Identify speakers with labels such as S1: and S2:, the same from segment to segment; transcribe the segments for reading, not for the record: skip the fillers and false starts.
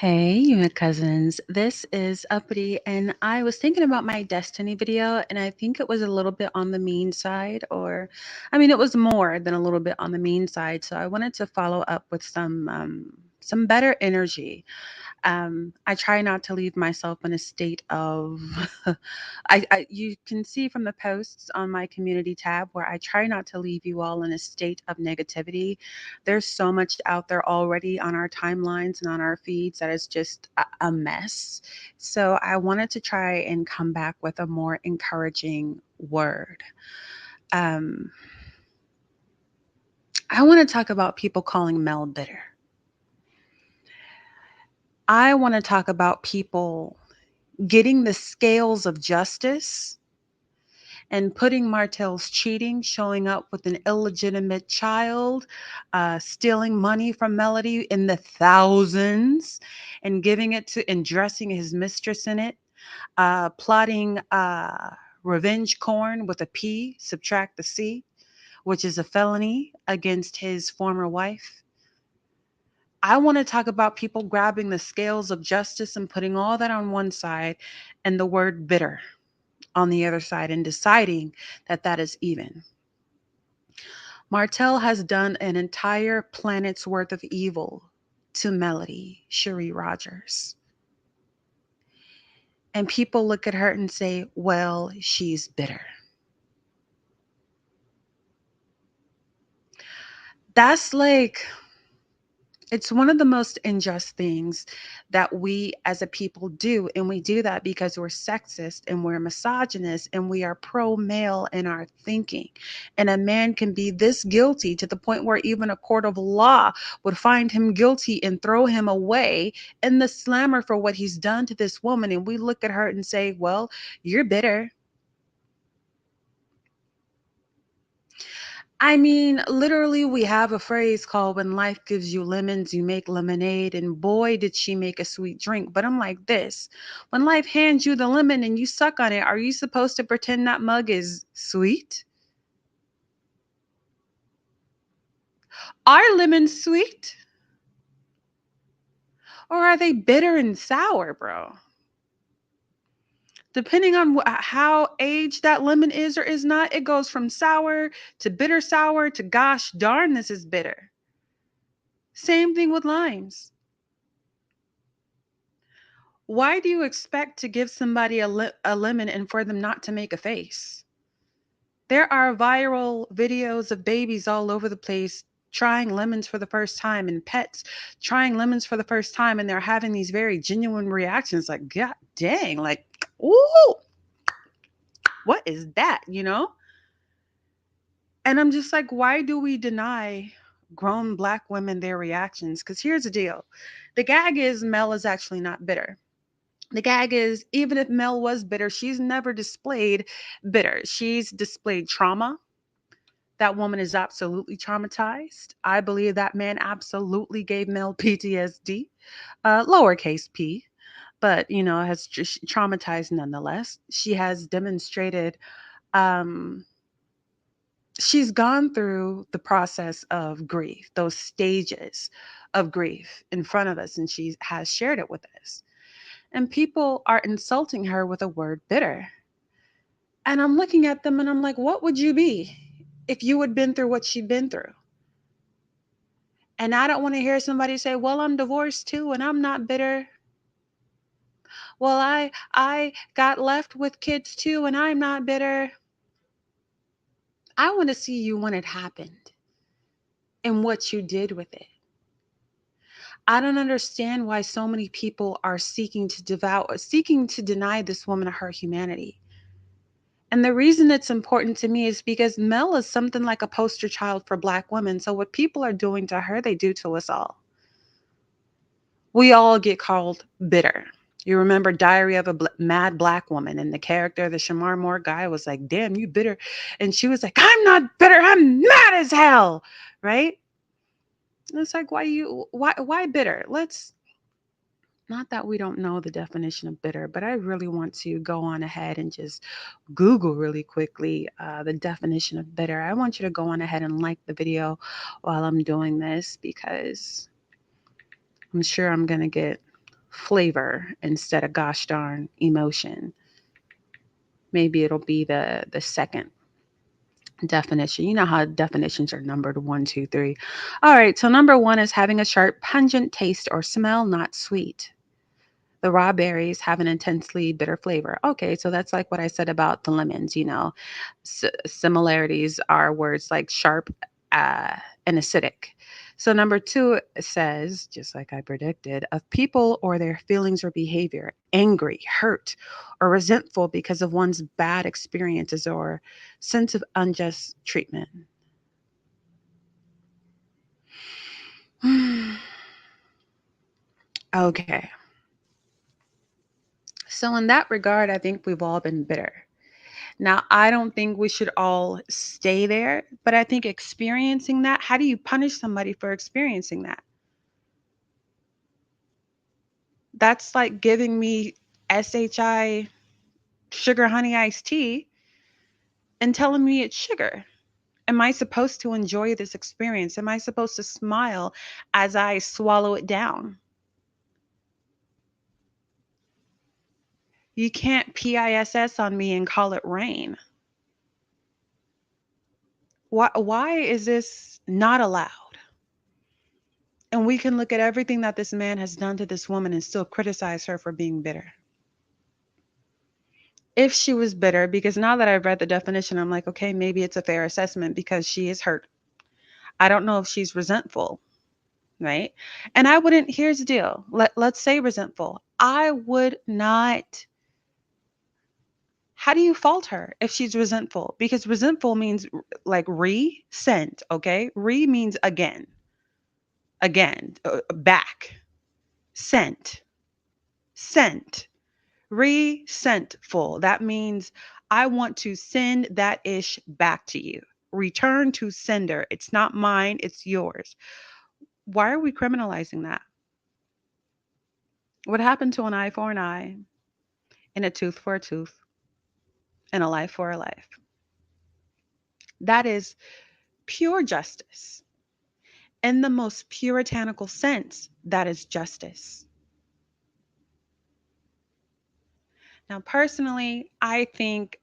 S1: Hey, you cousins. This is Uppity, and I was thinking about my Destiny video, and I think it was a little bit on the mean side, it was more than a little bit on the mean side. So I wanted to follow up with some better energy. I try not to leave myself in a state of you can see from the posts on my community tab where I try not to leave you all in a state of negativity. There's so much out there already on our timelines and on our feeds that is just a mess. So I wanted to try and come back with a more encouraging word. Um, I want to talk about people calling Mel bitter. I want to talk about people getting the scales of justice and putting Martell's cheating, showing up with an illegitimate child, stealing money from Melody in the thousands, and giving it to and dressing his mistress in it, plotting revenge corn with a P, subtract the C, which is a felony against his former wife. I want to talk about people grabbing the scales of justice and putting all that on one side and the word bitter on the other side and deciding that that is even. Martell has done an entire planet's worth of evil to Melody, Cherie Rogers. And people look at her and say, well, she's bitter. That's like it's one of the most unjust things that we as a people do. And we do that because we're sexist and we're misogynist and we are pro male in our thinking. And a man can be this guilty to the point where even a court of law would find him guilty and throw him away in the slammer for what he's done to this woman. And we look at her and say, well, you're bitter. Literally, we have a phrase called when life gives you lemons, you make lemonade. And boy, did she make a sweet drink. But I'm like this when life hands you the lemon and you suck on it, are you supposed to pretend that mug is sweet? Are lemons sweet? Or are they bitter and sour, bro? Depending on how aged that lemon is or is not, it goes from sour to bitter sour to gosh darn, this is bitter. Same thing with limes. Why do you expect to give somebody a lemon and for them not to make a face? There are viral videos of babies all over the place trying lemons for the first time and pets trying lemons for the first time, and they're having these very genuine reactions like, God dang, like, ooh, what is that, you know? And I'm just like, why do we deny grown black women their reactions? Because here's the deal, the gag is Mel is actually not bitter. The gag is, even if Mel was bitter, she's never displayed bitter. She's displayed trauma. That woman is absolutely traumatized. I believe that man absolutely gave Mel PTSD, lowercase p, but has just traumatized nonetheless. She has demonstrated. Um, she's gone through the process of grief, those stages of grief in front of us, and she has shared it with us. And people are insulting her with the word bitter. And I'm looking at them and I'm like, what would you be if you had been through what she'd been through? And I don't want to hear somebody say, well, I'm divorced too and I'm not bitter. Well, I got left with kids too and I'm not bitter. I want to see you when it happened and what you did with it. I don't understand why so many people are seeking to deny this woman her humanity. And the reason it's important to me is because Mel is something like a poster child for Black women. So what people are doing to her, they do to us all. We all get called bitter. You remember Diary of a Mad Black Woman, and the character, the Shamar Moore guy, was like, damn, you bitter. And she was like, I'm not bitter. I'm mad as hell. Right? And it's like, why bitter? Let's not that we don't know the definition of bitter, but I really want to go on ahead and just Google really quickly the definition of bitter. I want you to go on ahead and like the video while I'm doing this because I'm sure I'm going to get flavor instead of gosh darn emotion. Maybe it'll be the second definition. You know how definitions are numbered one, two, three. All right. So number one is having a sharp, pungent taste or smell, not sweet. The raw berries have an intensely bitter flavor. Okay, so that's like what I said about the lemons, similarities are words like sharp uh, and acidic. So number two says, just like I predicted, of people or their feelings or behavior, angry, hurt, or resentful because of one's bad experiences or sense of unjust treatment. Okay. So in that regard, I think we've all been bitter. Now, I don't think we should all stay there, but I think experiencing that, how do you punish somebody for experiencing that? That's like giving me SHI sugar honey iced tea and telling me it's sugar. Am I supposed to enjoy this experience? Am I supposed to smile as I swallow it down? You can't PISS on me and call it rain. Why is this not allowed? And we can look at everything that this man has done to this woman and still criticize her for being bitter. If she was bitter, because now that I've read the definition, I'm like, okay, maybe it's a fair assessment because she is hurt. I don't know if she's resentful, right? And I wouldn't, here's the deal. Let's say resentful. I would not, how do you fault her if she's resentful? Because resentful means like sent, okay? Means again, back, sent, sent. Resentful. That means I want to send that ish back to you. Return to sender. It's not mine, it's yours. Why are we criminalizing that? What happened to an eye for an eye and a tooth for a tooth and a life for a life? That is pure justice. In the most puritanical sense, that is justice. Now, personally, I think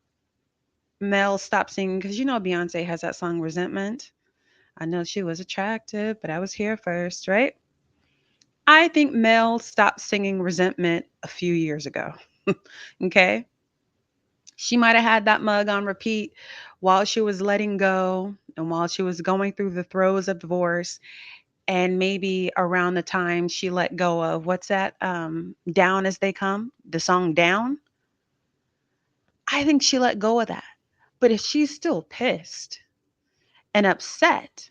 S1: Mel stopped singing because Beyonce has that song Resentment. I know she was attractive, but I was here first, right? I think Mel stopped singing Resentment a few years ago. Okay. She might have had that mug on repeat while she was letting go and while she was going through the throes of divorce. And maybe around the time she let go of what's that? Down as They Come, the song Down. I think she let go of that. But if she's still pissed and upset,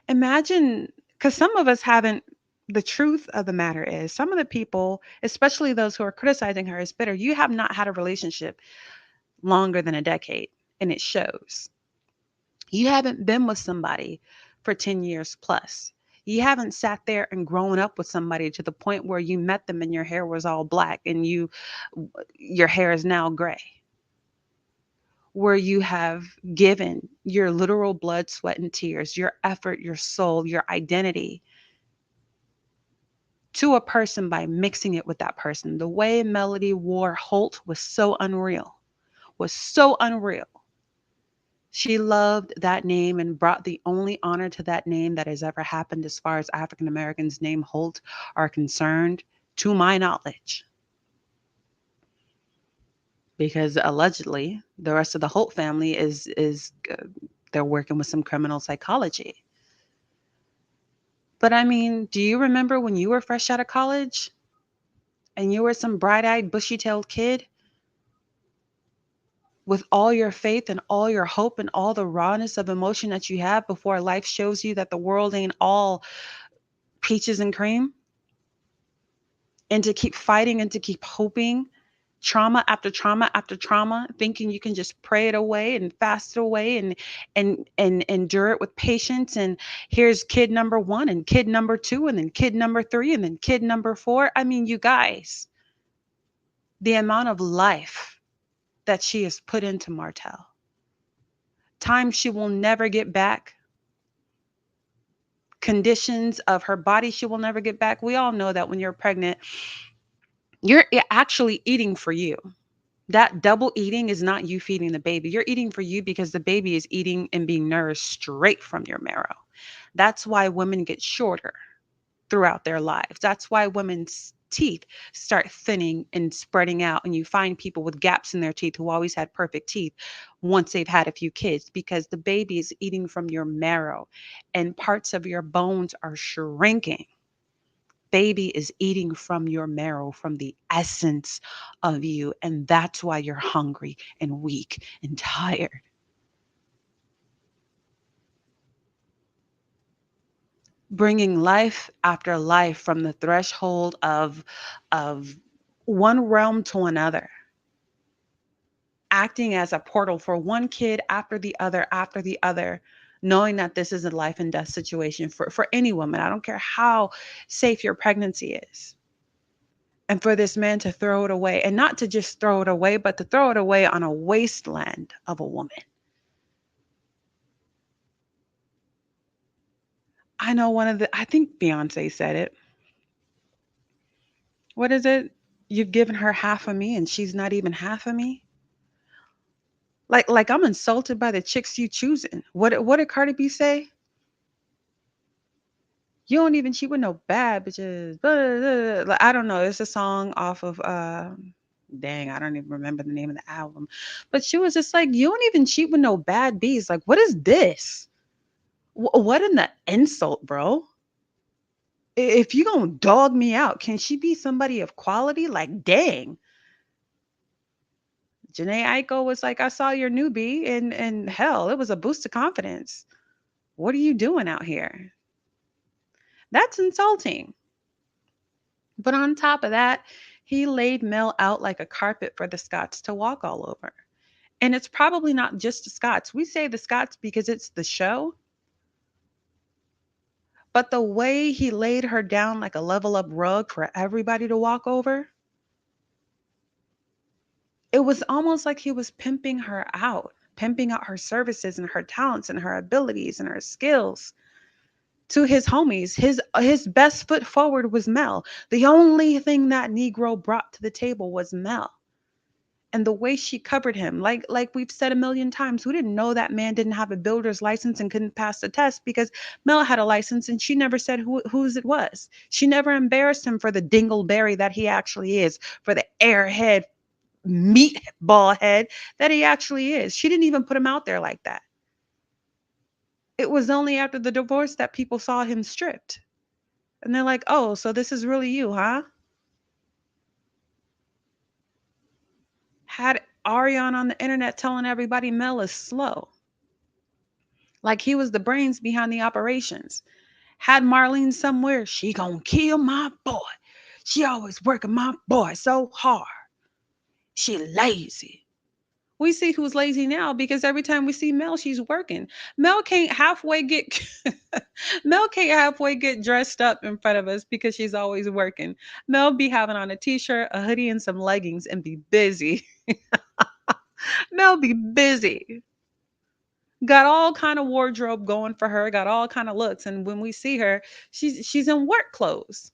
S1: imagine, because some of us haven't, the truth of the matter is, some of the people, especially those who are criticizing her as bitter, you have not had a relationship longer than a decade, and it shows. You haven't been with somebody for 10 years plus. You haven't sat there and grown up with somebody to the point where you met them and your hair was all black and your hair is now gray. Where you have given your literal blood, sweat, and tears, your effort, your soul, your identity to a person by mixing it with that person. The way Melody wore Holt was so unreal, was so unreal. She loved that name and brought the only honor to that name that has ever happened as far as African Americans named Holt are concerned, to my knowledge. Because allegedly, the rest of the Holt family is they're working with some criminal psychology. But I mean, do you remember when you were fresh out of college and you were some bright-eyed, bushy-tailed kid with all your faith and all your hope and all the rawness of emotion that you have before life shows you that the world ain't all peaches and cream, and to keep fighting and to keep hoping trauma after trauma after trauma, thinking you can just pray it away and fast it away and endure it with patience. And here's kid number one and kid number two and then kid number three and then kid number four. I mean, you guys, the amount of life that she has put into Martell, time she will never get back, conditions of her body she will never get back. We all know that when you're pregnant, you're actually eating for you. That double eating is not you feeding the baby. You're eating for you because the baby is eating and being nourished straight from your marrow. That's why women get shorter throughout their lives. That's why women's teeth start thinning and spreading out. And you find people with gaps in their teeth who always had perfect teeth once they've had a few kids, because the baby is eating from your marrow and parts of your bones are shrinking. Baby is eating from your marrow, from the essence of you. And that's why you're hungry and weak and tired. Bringing life after life from the threshold of one realm to another, acting as a portal for one kid after the other, knowing that this is a life and death situation for any woman. I don't care how safe your pregnancy is. And for this man to throw it away, and not to just throw it away, but to throw it away on a wasteland of a woman. I know I think Beyonce said it. What is it? You've given her half of me and she's not even half of me. Like I'm insulted by the chicks you choosing. What did Cardi B say? You don't even cheat with no bad bitches. Blah, blah, blah. Like, I don't know. It's a song off of dang, I don't even remember the name of the album. But she was just like, you don't even cheat with no bad bees. Like, what is this? What in the insult, bro? If you gonna dog me out, can she be somebody of quality? Like, dang. Janae Aiko was like, I saw your newbie, and hell, it was a boost of confidence. What are you doing out here? That's insulting. But on top of that, he laid Mel out like a carpet for the Scots to walk all over. And it's probably not just the Scots. We say the Scots because it's the show, but the way he laid her down like a level up rug for everybody to walk over, it was almost like he was pimping out her services and her talents and her abilities and her skills to his homies. His best foot forward was Mel. The only thing that Negro brought to the table was Mel. And the way she covered him, like we've said a million times, we didn't know that man didn't have a builder's license and couldn't pass the test because Mel had a license and she never said whose it was. She never embarrassed him for the dingleberry that he actually is, for the airhead meatball head that he actually is. She didn't even put him out there like that. It was only after the divorce that people saw him stripped. And they're like, oh, so this is really you, huh? Had Ariane on the internet telling everybody Mel is slow. Like he was the brains behind the operations. Had Marlene somewhere, she gonna kill my boy. She always working my boy so hard. She lazy. We see who's lazy now because every time we see Mel, she's working. Mel can't halfway get Mel can't halfway get dressed up in front of us because she's always working. Mel be having on a t-shirt, a hoodie, and some leggings and be busy. Mel be busy. Got all kind of wardrobe going for her, got all kind of looks. And when we see her, she's in work clothes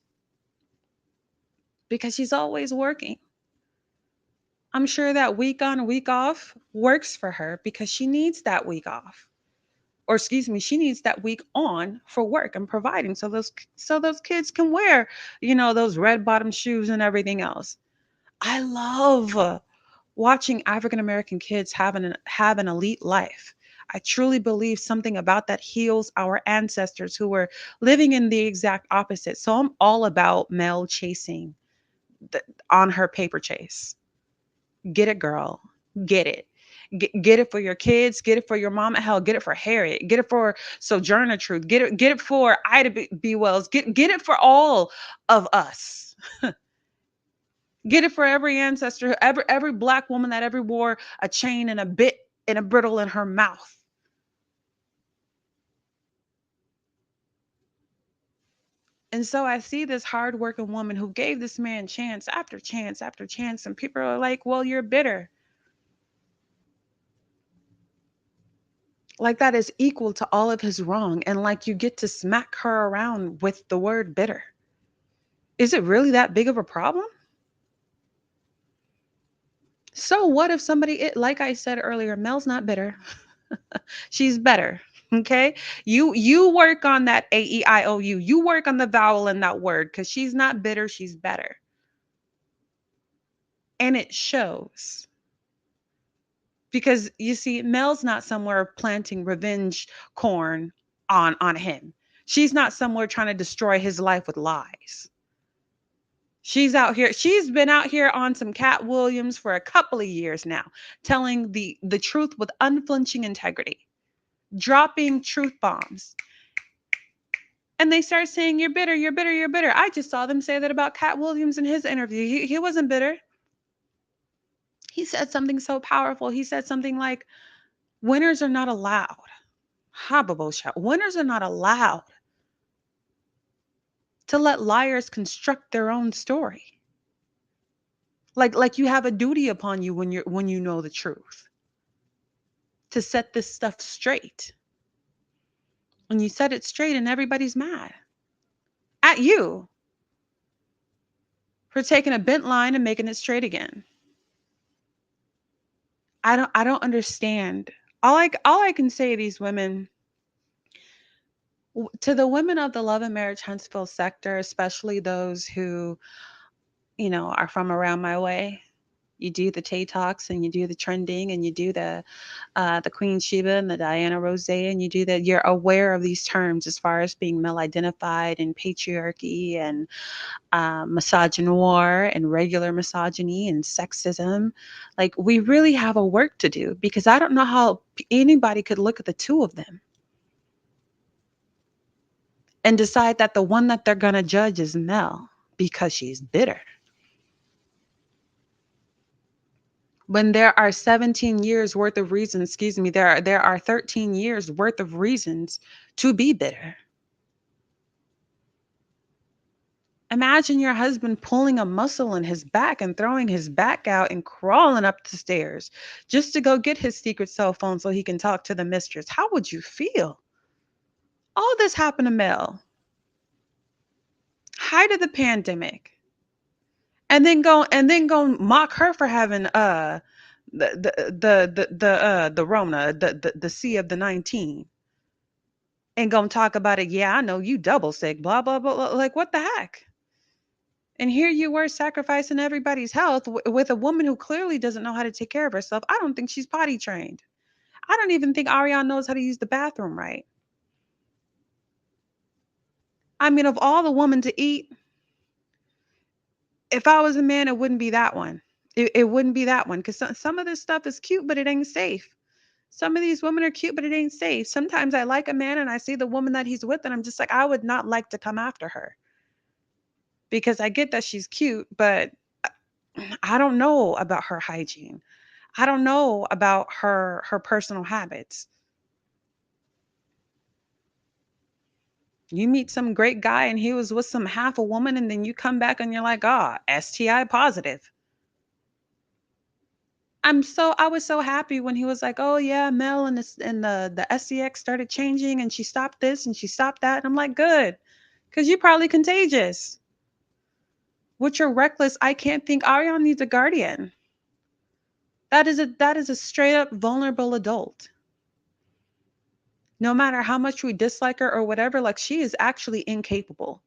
S1: because she's always working. I'm sure that week on, week off works for her because she needs that week off. Or excuse me, she needs that week on for work and providing so those kids can wear, those red bottom shoes and everything else. I love watching African American kids have an elite life. I truly believe something about that heals our ancestors who were living in the exact opposite. So I'm all about Mel chasing the, on her paper chase. Get it, girl. Get it. Get it for your kids. Get it for your mama. Hell, get it for Harriet. Get it for Sojourner Truth. Get it for Ida B. Wells. Get it for all of us. Get it for every ancestor, every black woman that ever wore a chain and a bit and a brittle in her mouth. And so I see this hardworking woman who gave this man chance after chance after chance, and people are like, "Well, you're bitter." Like that is equal to all of his wrong. And like you get to smack her around with the word bitter. Is it really that big of a problem? So what if like I said earlier, Mel's not bitter. She's better. Okay. You work on that AEIOU. You work on the vowel in that word because she's not bitter, she's better. And it shows. Because you see, Mel's not somewhere planting revenge corn on him. She's not somewhere trying to destroy his life with lies. She's been out here on some Cat Williams for a couple of years now, telling the truth with unflinching integrity, dropping truth bombs. And they start saying, "You're bitter, you're bitter, you're bitter." I just saw them say that about Cat Williams in his interview. He wasn't bitter. He said something so powerful. He said something like, "Winners are not allowed." Hababosha. Winners are not allowed to let liars construct their own story. Like you have a duty upon you when you know the truth to set this stuff straight. And you set it straight and everybody's mad at you for taking a bent line and making it straight again. I don't understand. All I can say to these women, to the women of the Love and Marriage Huntsville sector, especially those who, are from around my way. You do the Tay Talks and you do the trending and you do the Queen Sheba and the Diana Rose, and you do that. You're aware of these terms as far as being male identified and patriarchy and misogynoir and regular misogyny and sexism. Like, we really have a work to do because I don't know how anybody could look at the two of them and decide that the one that they're going to judge is Mel because she's bitter. When there are 17 years worth of reasons, excuse me, there are 13 years worth of reasons to be bitter. Imagine your husband pulling a muscle in his back and throwing his back out and crawling up the stairs just to go get his secret cell phone so he can talk to the mistress. How would you feel? All this happened to Mel. Height of the pandemic. And then go mock her for having the Rona, the C of the 19. And gonna talk about it. Yeah, I know you double sick, blah blah blah. Like, what the heck? And here you were sacrificing everybody's health with a woman who clearly doesn't know how to take care of herself. I don't think she's potty trained. I don't even think Ariane knows how to use the bathroom right. I mean, of all the women to eat, if I was a man, it wouldn't be that one. It wouldn't be that one because some of this stuff is cute, but it ain't safe. Some of these women are cute, but it ain't safe. Sometimes I like a man and I see the woman that he's with, and I'm just like, I would not like to come after her because I get that she's cute, but I don't know about her hygiene. I don't know about her personal habits. You meet some great guy and he was with some half a woman, and then you come back and you're like, "Ah, STI positive." I was so happy when he was like, "Oh yeah, Mel and the SEX started changing and she stopped this and she stopped that." And I'm like, "Good." Cuz you're probably contagious. With your reckless, I can't think, Ariane needs a guardian. That is a straight up vulnerable adult. No matter how much we dislike her or whatever, like, she is actually incapable.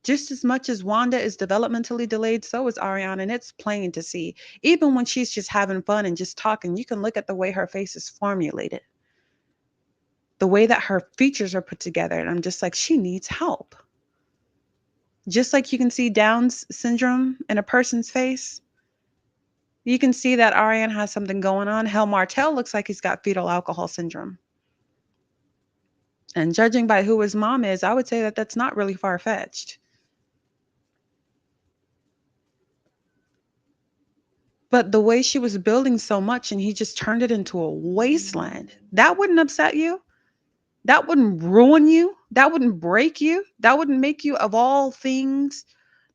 S1: Just as much as Wanda is developmentally delayed, so is Ariane, and it's plain to see. Even when she's just having fun and just talking, you can look at the way her face is formulated, the way that her features are put together, and I'm just like, she needs help. Just like you can see Down's syndrome in a person's face, you can see that Ariane has something going on. Hell, Martell looks like he's got fetal alcohol syndrome. And judging by who his mom is, I would say that that's not really far fetched. But the way she was building so much and he just turned it into a wasteland, that wouldn't upset you? That wouldn't ruin you? That wouldn't break you? That wouldn't make you, of all things,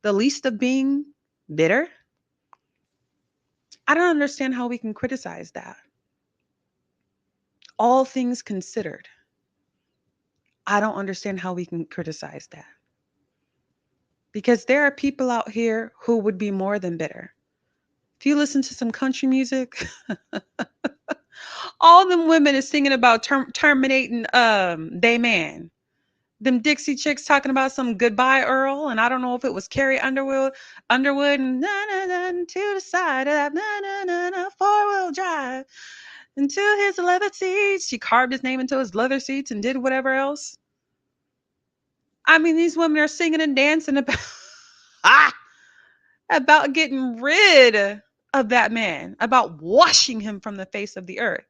S1: the least of being bitter? I don't understand how we can criticize that. All things considered, I don't understand how we can criticize that. Because there are people out here who would be more than bitter. If you listen to some country music, all them women is singing about terminating they man. Them Dixie chicks talking about some goodbye Earl, and I don't know if it was Carrie Underwood, and na na na to the side of that na na na na 4-wheel drive into his leather seats. She carved his name into his leather seats and did whatever else. I mean, these women are singing and dancing about ah, about getting rid of that man, about washing him from the face of the earth,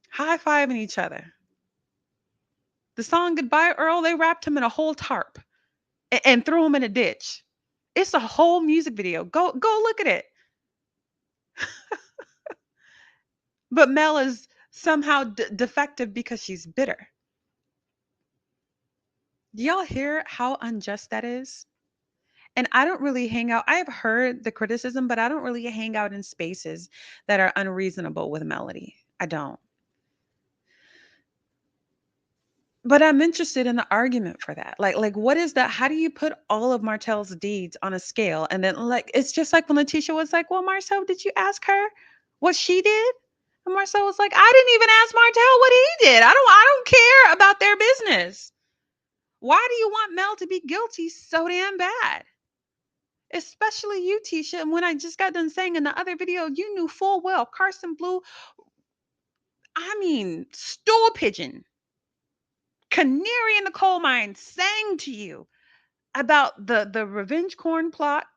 S1: high fiving each other. The song Goodbye Earl, they wrapped him in a whole tarp and threw him in a ditch. It's a whole music video. Go look at it. But Mel is somehow defective because she's bitter. Do y'all hear how unjust that is? And I don't really hang out. I've heard the criticism, but I don't really hang out in spaces that are unreasonable with Melody. I don't. But I'm interested in the argument for that. Like what is that? How do you put all of Martell's deeds on a scale? And then like it's just like when Letitia was like, "Well, Marcel, did you ask her what she did?" And Marcel was like, "I didn't even ask Martell what he did. I don't care about their business. Why do you want Mel to be guilty so damn bad?" Especially you, Tisha. And when I just got done saying in the other video, you knew full well Carson Blue, I mean, stool pigeon, canary in the coal mine, sang to you about the revenge corn plot,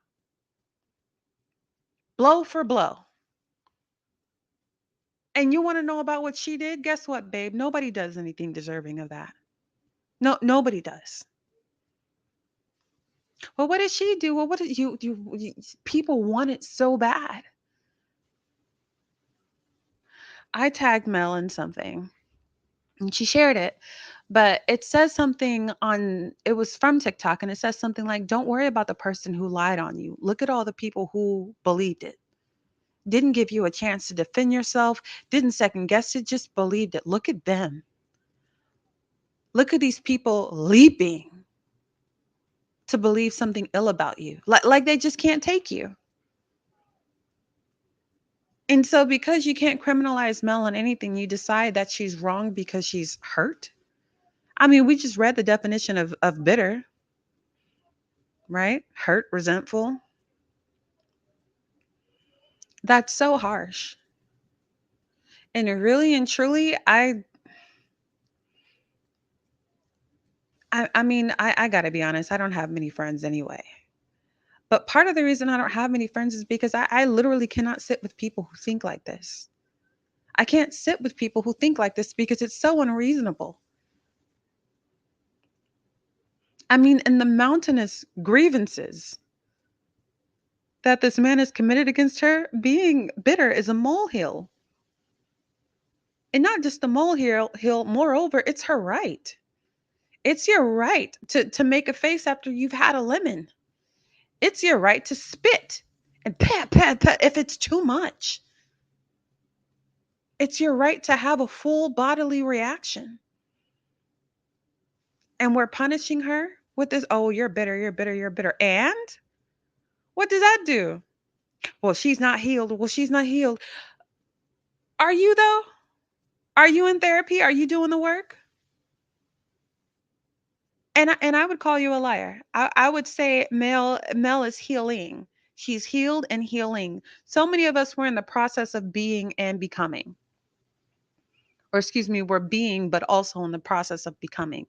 S1: blow for blow. And you want to know about what she did? Guess what, babe? Nobody does anything deserving of that. No, nobody does. Well, what did she do? Well, what did you people want it so bad. I tagged Mel in something and she shared it, but it says something on it was from TikTok and it says something like, "Don't worry about the person who lied on you. Look at all the people who believed it. Didn't give you a chance to defend yourself, didn't second guess it, just believed it. Look at them. Look at these people leaping to believe something ill about you. Like they just can't take you." And so because you can't criminalize Mel on anything, you decide that she's wrong because she's hurt. I mean, we just read the definition of bitter, right? Hurt, resentful. That's so harsh. And really and truly, I mean, I gotta be honest, I don't have many friends anyway. But part of the reason I don't have many friends is because I literally cannot sit with people who think like this. I can't sit with people who think like this because it's so unreasonable. I mean, in the mountainous grievances that this man has committed against her, being bitter is a molehill. And not just a molehill, moreover, it's her right. It's your right to make a face after you've had a lemon. It's your right to spit and pat, pat, pat if it's too much. It's your right to have a full bodily reaction. And we're punishing her with this, "Oh, you're bitter, you're bitter, you're bitter." And what does that do? Well, she's not healed. Well, she's not healed. Are you though? Are you in therapy? Are you doing the work? And I would call you a liar. I would say Mel is healing. She's healed and healing. So many of us were in the process of being and becoming. Or excuse me, we're being, but also in the process of becoming.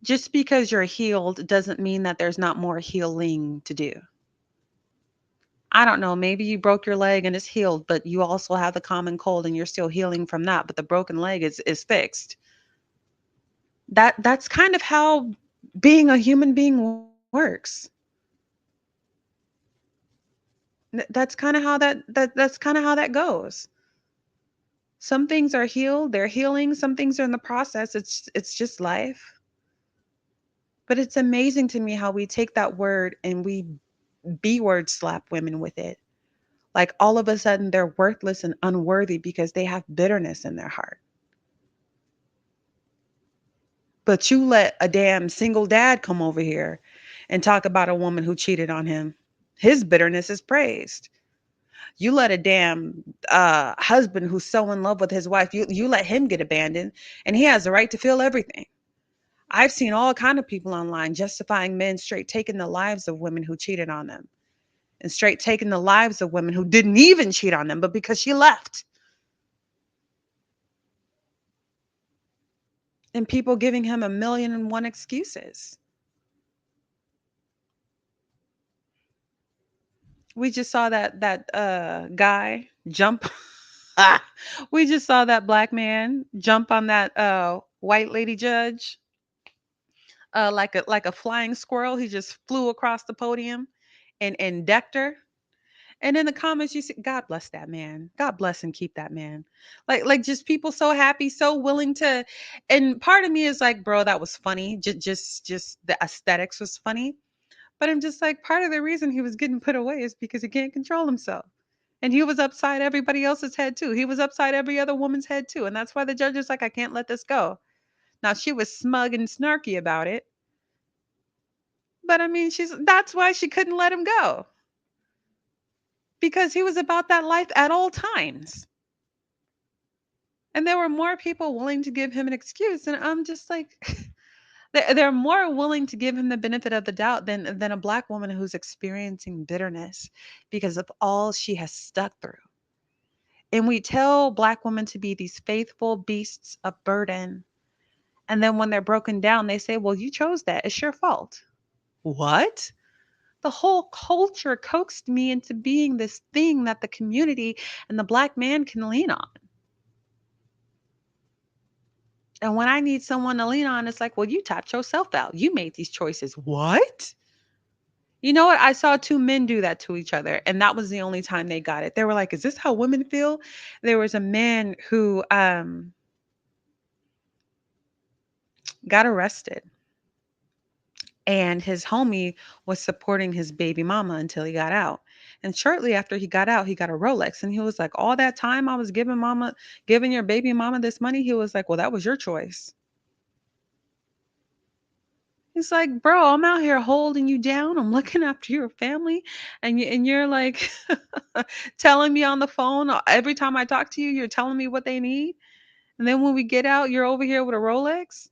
S1: Just because you're healed doesn't mean that there's not more healing to do. I don't know, maybe you broke your leg and it's healed, but you also have the common cold and you're still healing from that, but the broken leg is fixed. That's kind of how being a human being works. That's kind of how that's kind of how that goes. Some things are healed, they're healing, some things are in the process. It's just life. But it's amazing to me how we take that word and we B word slap women with it. Like all of a sudden they're worthless and unworthy because they have bitterness in their heart. But you let a damn single dad come over here and talk about a woman who cheated on him. His bitterness is praised. You let a damn husband who's so in love with his wife, you let him get abandoned, and he has the right to feel everything. I've seen all kind of people online justifying men straight taking the lives of women who cheated on them, and straight taking the lives of women who didn't even cheat on them, but because she left. And people giving him a million and one excuses. We just saw that guy jump. Ah, we just saw that black man jump on that white lady judge like a flying squirrel. He just flew across the podium and decked her. And in the comments, you see, God bless that man. God bless and keep that man. Like just people so happy, so willing to. And part of me is like, bro, that was funny. Just the aesthetics was funny. But I'm just like, part of the reason he was getting put away is because he can't control himself. And he was upside everybody else's head too. He was upside every other woman's head too. And that's why the judge is like, I can't let this go. Now she was smug and snarky about it. But I mean, that's why she couldn't let him go. Because he was about that life at all times. And there were more people willing to give him an excuse. And I'm just like, they're more willing to give him the benefit of the doubt than a black woman who's experiencing bitterness because of all she has stuck through. And we tell black women to be these faithful beasts of burden. And then when they're broken down, they say, well, you chose that. It's your fault. What? The whole culture coaxed me into being this thing that the community and the black man can lean on. And when I need someone to lean on, it's like, well, you tapped yourself out. You made these choices. What? You know what? I saw two men do that to each other, and that was the only time they got it. They were like, is this how women feel? There was a man who got arrested, and his homie was supporting his baby mama until he got out. And shortly after he got out, he got a Rolex. And he was like, all that time I was giving your baby mama this money. He was like, well, that was your choice. He's like, bro, I'm out here holding you down. I'm looking after your family. And you're like telling me on the phone every time I talk to you, you're telling me what they need. And then when we get out, you're over here with a Rolex.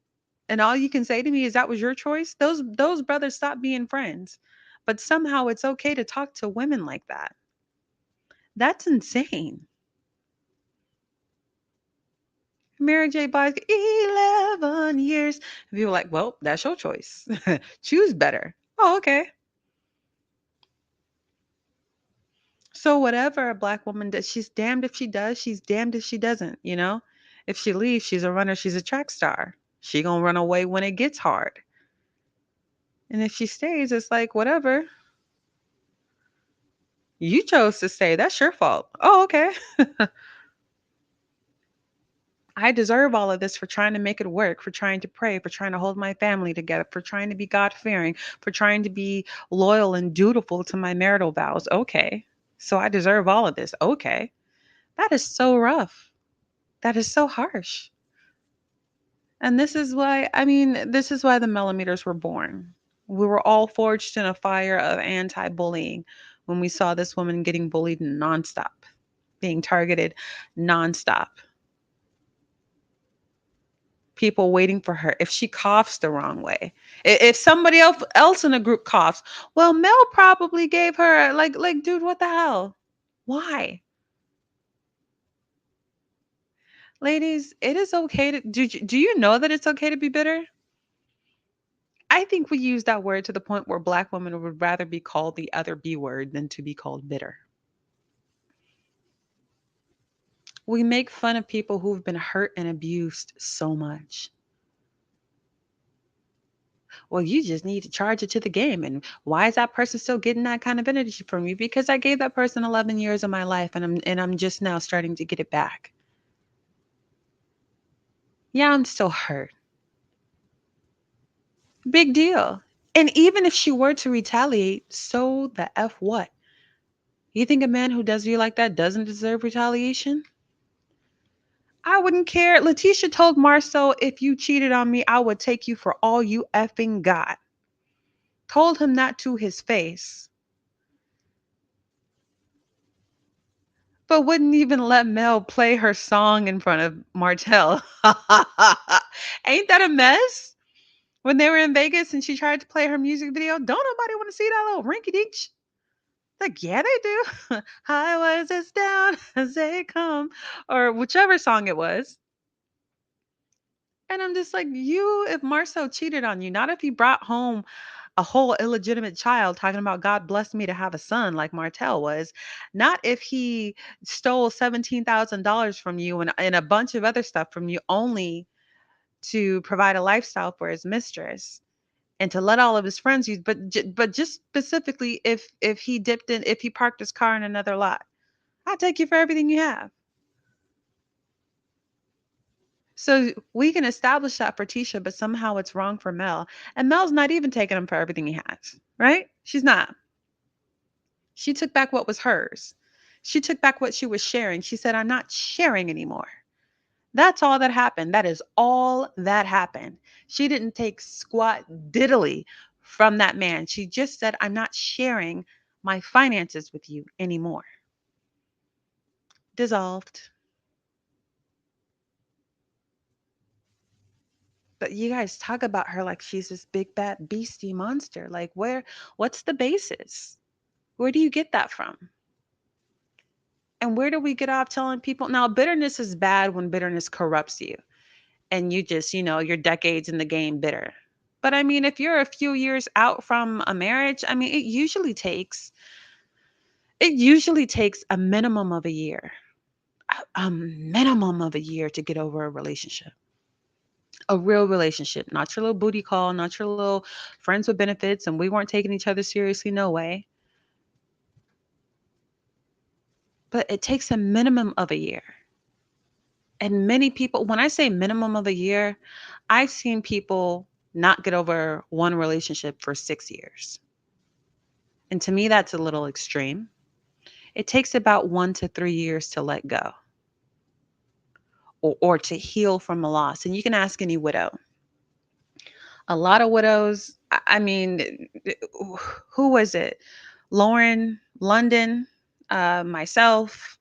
S1: And all you can say to me is that was your choice. Those brothers stopped being friends. But somehow it's okay to talk to women like that. That's insane. Mary J. Blige, 11 years. And people are like, well, that's your choice. Choose better. Oh, okay. So whatever a black woman does, she's damned if she does, she's damned if she doesn't, you know? If she leaves, she's a runner, she's a track star. She gonna run away when it gets hard. And if she stays, it's like, whatever. You chose to stay. That's your fault. Oh, okay. I deserve all of this for trying to make it work, for trying to pray, for trying to hold my family together, for trying to be God fearing, for trying to be loyal and dutiful to my marital vows. Okay. So I deserve all of this. Okay. That is so rough. That is so harsh. And this is why, I mean, this is why the millimeters were born. We were all forged in a fire of anti bullying when we saw this woman getting bullied nonstop, being targeted nonstop. People waiting for her. If she coughs the wrong way, if somebody else in the group coughs, well, Mel probably gave her like, dude, what the hell? Why? Ladies, it is okay to do you know that it's okay to be bitter? I think we use that word to the point where black women would rather be called the other B word than to be called bitter. We make fun of people who've been hurt and abused so much. Well, you just need to charge it to the game. And why is that person still getting that kind of energy from you? Because I gave that person 11 years of my life and I'm just now starting to get it back. Yeah, I'm still hurt. Big deal. And even if she were to retaliate, so the F what? You think a man who does you like that doesn't deserve retaliation? I wouldn't care. Letitia told Marcel, if you cheated on me, I would take you for all you effing got. Told him that to his face, but wouldn't even let Mel play her song in front of Martell. Ain't that a mess? When they were in Vegas and she tried to play her music video, don't nobody want to see that little rinky dink. Like, yeah, they do. I was as down as they come, or whichever song it was. And I'm just like, you, if Marcel cheated on you, not if he brought home a whole illegitimate child talking about God blessed me to have a son like Martell was, not if he stole $17,000 from you and a bunch of other stuff from you only to provide a lifestyle for his mistress and to let all of his friends use, but just specifically if he dipped in, if he parked his car in another lot, I'll take you for everything you have. So we can establish that for Tisha, but somehow it's wrong for Mel. And Mel's not even taking him for everything he has, right? She's not. She took back what was hers. She took back what she was sharing. She said, I'm not sharing anymore. That's all that happened. That is all that happened. She didn't take squat diddly from that man. She just said, I'm not sharing my finances with you anymore. Dissolved. But you guys talk about her like she's this big bad beastie monster. Like, what's the basis? Where do you get that from? And where do we get off telling people now bitterness is bad when bitterness corrupts you and you just, you're decades in the game bitter. But I mean, if you're a few years out from a marriage, I mean, it usually takes a minimum of a year. A minimum of a year to get over a relationship. A real relationship, not your little booty call, not your little friends with benefits and we weren't taking each other seriously, no way. But it takes a minimum of a year. And many people, when I say minimum of a year, I've seen people not get over one relationship for 6 years. And to me, that's a little extreme. It takes about 1 to 3 years to let go or to heal from a loss. And you can ask any widow. A lot of widows, I mean, who was it? Lauren, London, myself,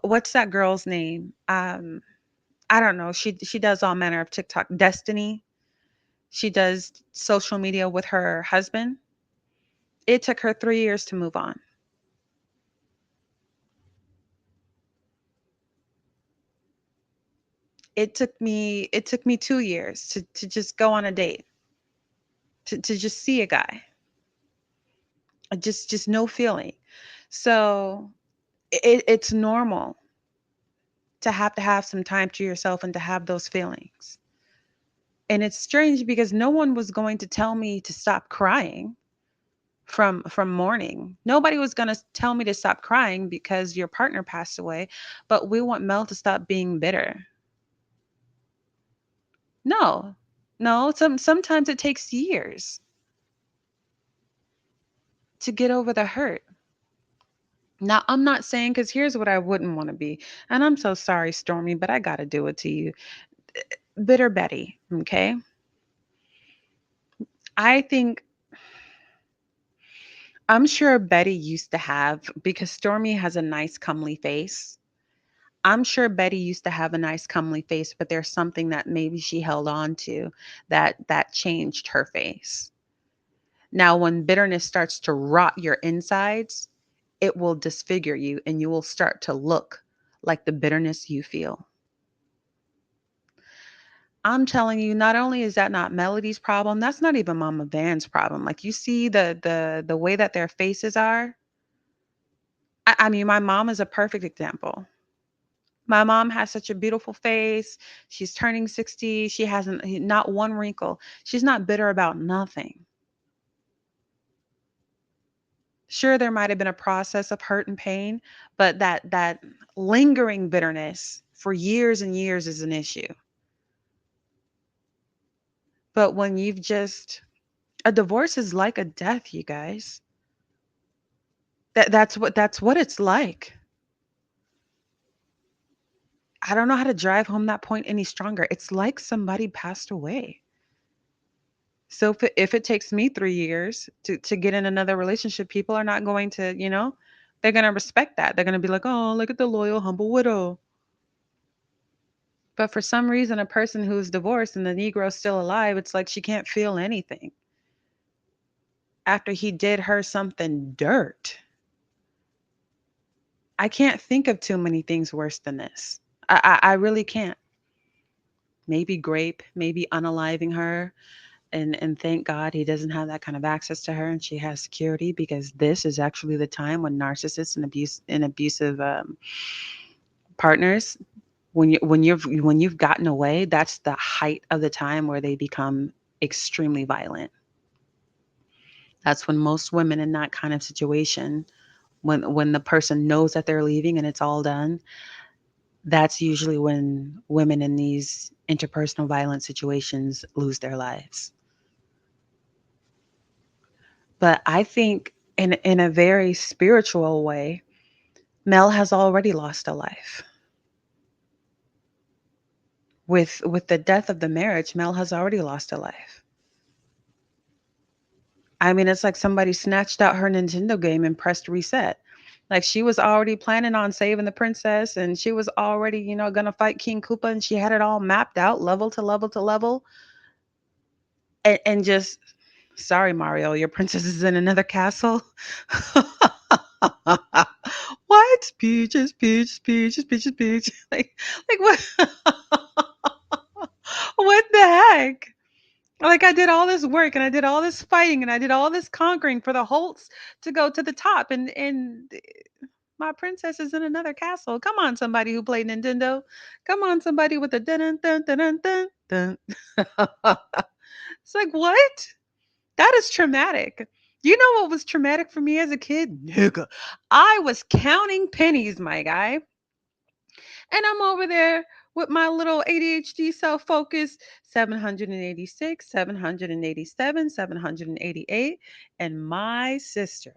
S1: what's that girl's name? I don't know. She does all manner of TikTok. Destiny. She does social media with her husband. It took her 3 years to move on. It took me 2 years to just go on a date, to just see a guy. Just no feeling. So it's normal to have some time to yourself and to have those feelings. And it's strange because no one was going to tell me to stop crying from mourning. Nobody was going to tell me to stop crying because your partner passed away, but we want Mel to stop being bitter. No. No, sometimes it takes years to get over the hurt. Now, I'm not saying cuz here's what I wouldn't want to be. And I'm so sorry, Stormy, but I got to do it to you. Bitter Betty, okay? I think I'm sure Betty used to have, because Stormy has a nice comely face. I'm sure Betty used to have a nice comely face, but there's something that maybe she held on to that changed her face. Now, when bitterness starts to rot your insides, it will disfigure you and you will start to look like the bitterness you feel. I'm telling you, not only is that not Melody's problem, that's not even Mama Van's problem. Like you see the way that their faces are. I mean, my mom is a perfect example. My mom has such a beautiful face. She's turning 60. She hasn't not one wrinkle. She's not bitter about nothing. Sure, there might have been a process of hurt and pain, but that lingering bitterness for years and years is an issue. But when you've just a divorce is like a death, you guys. That's what it's like. I don't know how to drive home that point any stronger. It's like somebody passed away. So if it takes me 3 years to get in another relationship, people are not going to, they're going to respect that. They're going to be like, oh, look at the loyal, humble widow. But for some reason, a person who's divorced and the Negro's still alive, it's like she can't feel anything after he did her something dirt. I can't think of too many things worse than this. I really can't. Maybe grape, maybe unaliving her, and thank God he doesn't have that kind of access to her, and she has security, because this is actually the time when narcissists and abusive partners, when you've gotten away, that's the height of the time where they become extremely violent. That's when most women in that kind of situation, when the person knows that they're leaving and it's all done, that's usually when women in these interpersonal violent situations lose their lives. But I think in a very spiritual way, Mel has already lost a life. With the death of the marriage, Mel has already lost a life. I mean, it's like somebody snatched out her Nintendo game and pressed reset. Like, she was already planning on saving the princess, and she was already, gonna fight King Koopa, and she had it all mapped out, level to level to level. And just, sorry, Mario, your princess is in another castle. What? Peaches, peaches, peaches, peaches, peaches. Like what? What the heck? Like, I did all this work and I did all this fighting and I did all this conquering for the Holtz to go to the top, and my princess is in another castle. Come on, somebody who played Nintendo. Come on, somebody with a dun dun dun dun dun dun. It's like, what? That is traumatic. You know what was traumatic for me as a kid? Nigga. I was counting pennies, my guy. And I'm over there with my little ADHD self focus, 786, 787, 788. And my sister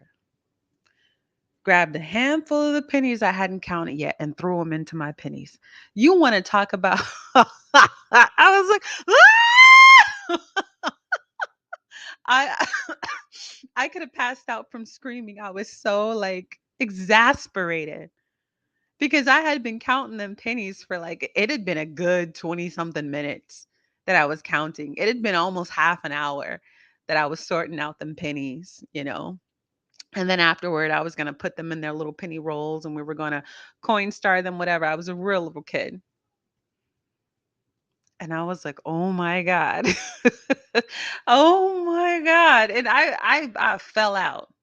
S1: grabbed a handful of the pennies I hadn't counted yet and threw them into my pennies. You want to talk about? I was like, "Ah!" I I could have passed out from screaming. I was so, like, exasperated because I had been counting them pennies for, like, it had been a good 20 something minutes that I was counting. It had been almost half an hour that I was sorting out them pennies. And then afterward, I was going to put them in their little penny rolls and we were going to coin star them, whatever. I was a real little kid. And I was like, "Oh my God." Oh my God. And I fell out.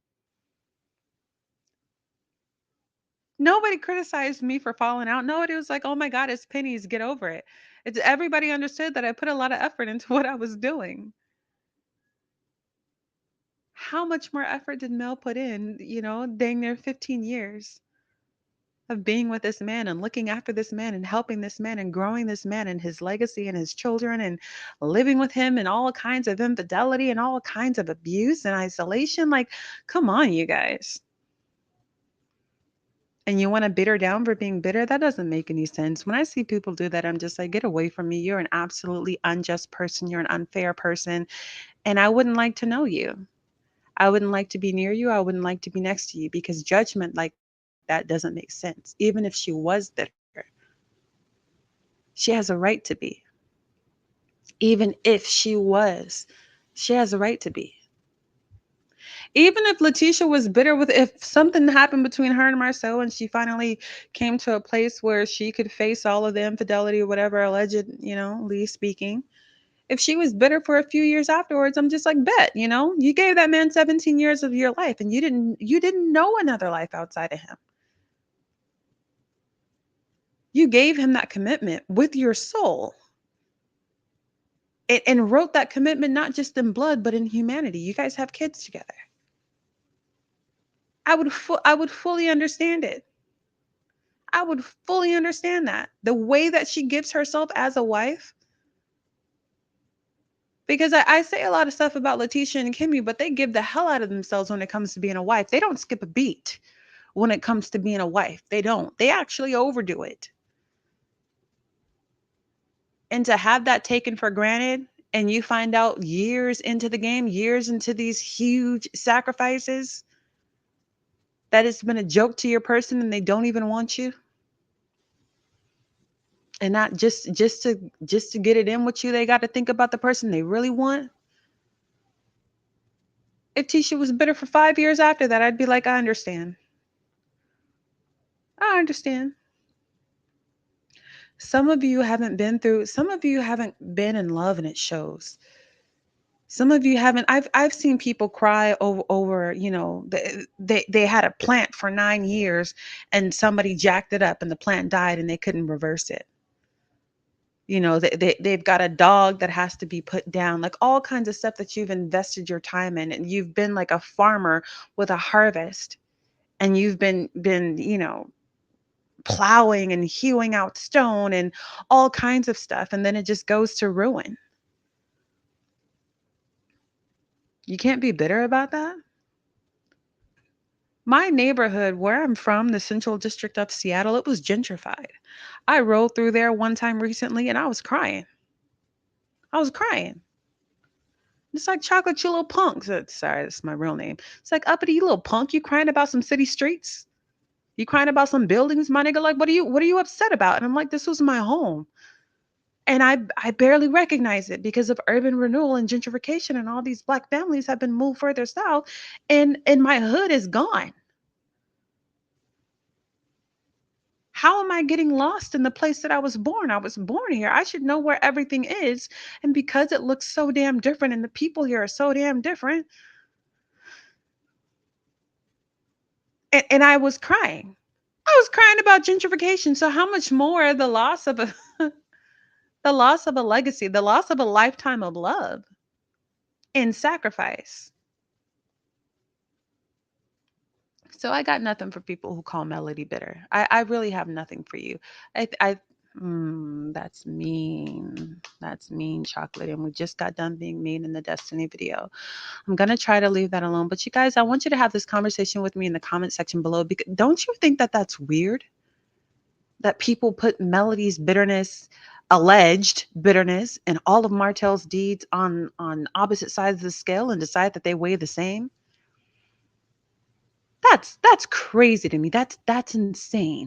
S1: Nobody criticized me for falling out. Nobody was like, "Oh my God, it's pennies, get over it." It's everybody understood that I put a lot of effort into what I was doing. How much more effort did Mel put in, dang near 15 years of being with this man and looking after this man and helping this man and growing this man and his legacy and his children and living with him and all kinds of infidelity and all kinds of abuse and isolation. Like, come on, you guys. And you want to bitter down for being bitter? That doesn't make any sense. When I see people do that, I'm just like, get away from me. You're an absolutely unjust person. You're an unfair person. And I wouldn't like to know you. I wouldn't like to be near you. I wouldn't like to be next to you, because judgment like that doesn't make sense. Even if she was bitter, she has a right to be. Even if she was, she has a right to be. Even if Letitia was bitter with, if something happened between her and Marcel and she finally came to a place where she could face all of the infidelity or whatever, alleged, Lee speaking. If she was bitter for a few years afterwards, I'm just like, bet, you gave that man 17 years of your life and you didn't know another life outside of him. You gave him that commitment with your soul, and wrote that commitment not just in blood but in humanity. You guys have kids together. I would fully understand it. I would fully understand that. The way that she gives herself as a wife, Because I say a lot of stuff about Letitia and Kimmy, but they give the hell out of themselves when it comes to being a wife. They don't skip a beat when it comes to being a wife. They don't. They actually overdo it. And to have that taken for granted, and you find out years into the game, years into these huge sacrifices, that it's been a joke to your person and they don't even want you, and not just to get it in with you, they got to think about the person they really want. If Tisha was bitter for 5 years after that, I'd be like, I understand. I understand. Some of you haven't been in love and it shows. Some of you haven't. I've seen people cry over, they had a plant for 9 years and somebody jacked it up and the plant died and they couldn't reverse it. They've got a dog that has to be put down, like all kinds of stuff that you've invested your time in, and you've been like a farmer with a harvest, and you've been plowing and hewing out stone and all kinds of stuff, and then it just goes to ruin. You can't be bitter about that. My neighborhood where I'm from, the Central District of Seattle, it was gentrified. I rode through there one time recently and I was crying. I was crying. It's like chocolate, you little punks. Sorry, that's my real name. It's like Uppity, you little punk. You crying about some city streets? You crying about some buildings, my nigga? Like, what are you upset about? And I'm like, this was my home. And I barely recognize it because of urban renewal and gentrification, and all these black families have been moved further south, and my hood is gone. How am I getting lost in the place that I was born? I was born here. I should know where everything is. And because it looks so damn different and the people here are so damn different, and I was crying. I was crying about gentrification. So how much more the loss of a the loss of a legacy, the loss of a lifetime of love and sacrifice. So I got nothing for people who call Melody bitter. I really have nothing for you. That's mean. That's mean, chocolate. And we just got done being mean in the Destiny video. I'm gonna try to leave that alone. But you guys, I want you to have this conversation with me in the comment section below. Because don't you think that that's weird? That people put Melody's bitterness, alleged bitterness, and all of Martell's deeds on opposite sides of the scale and decide that they weigh the same? That's crazy to me. That's insane.